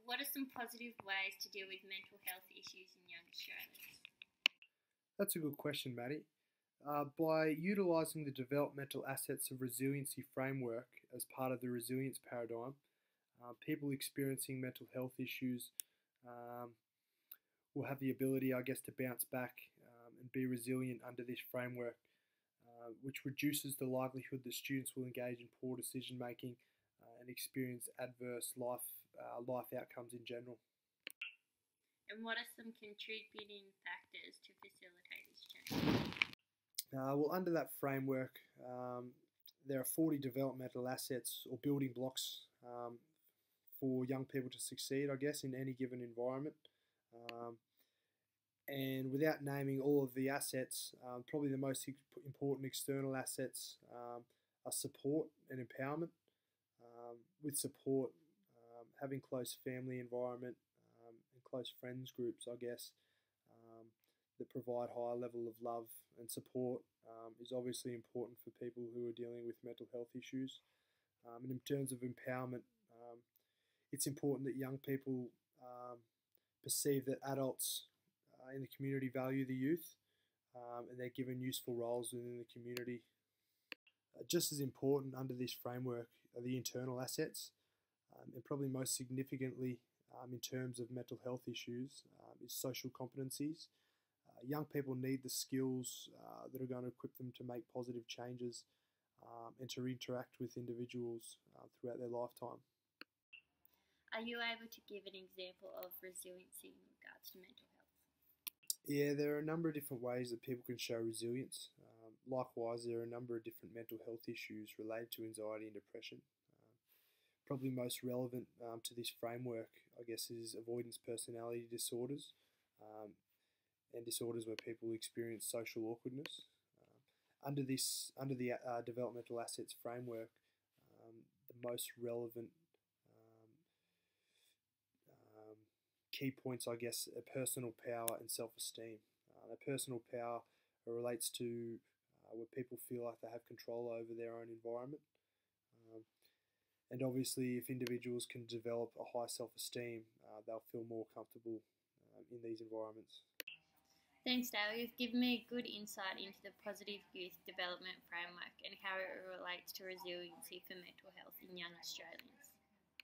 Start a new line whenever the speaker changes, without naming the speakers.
What are some positive ways to deal with mental health issues in young Australians?
That's a good question, Maddie. By utilising the developmental assets of resiliency framework as part of the resilience paradigm, people experiencing mental health issues um, will have the ability, I guess, to bounce back and be resilient under this framework, which reduces the likelihood that students will engage in poor decision making and experience adverse life outcomes in general.
And what are some contributing factors to facilitate this change?
Well, under that framework, there are 40 developmental assets or building blocks for young people to succeed, I guess, in any given environment. Um, and without naming all of the assets, probably the most important external assets are support and empowerment. With support, having close family environment and close friends groups, I guess, that provide higher level of love and support is obviously important for people who are dealing with mental health issues. And in terms of empowerment, it's important that young people perceive that adults in the community value the youth and they're given useful roles within the community. Just as important under this framework are the internal assets, and probably most significantly in terms of mental health issues is social competencies. Young people need the skills that are going to equip them to make positive changes and to interact with individuals throughout their lifetime.
Are you able to give an example of resiliency in regards to mental health?
Yeah, there are a number of different ways that people can show resilience. Likewise, there are a number of different mental health issues related to anxiety and depression. Probably most relevant to this framework, I guess, is avoidance personality disorders and disorders where people experience social awkwardness. Under the developmental assets framework, the most relevant key points, I guess, are personal power and self-esteem. Personal power relates to where people feel like they have control over their own environment. And obviously, if individuals can develop a high self-esteem, they'll feel more comfortable in these environments.
Thanks, Dale. You've given me a good insight into the Positive Youth Development Framework and how it relates to resiliency for mental health in young Australians.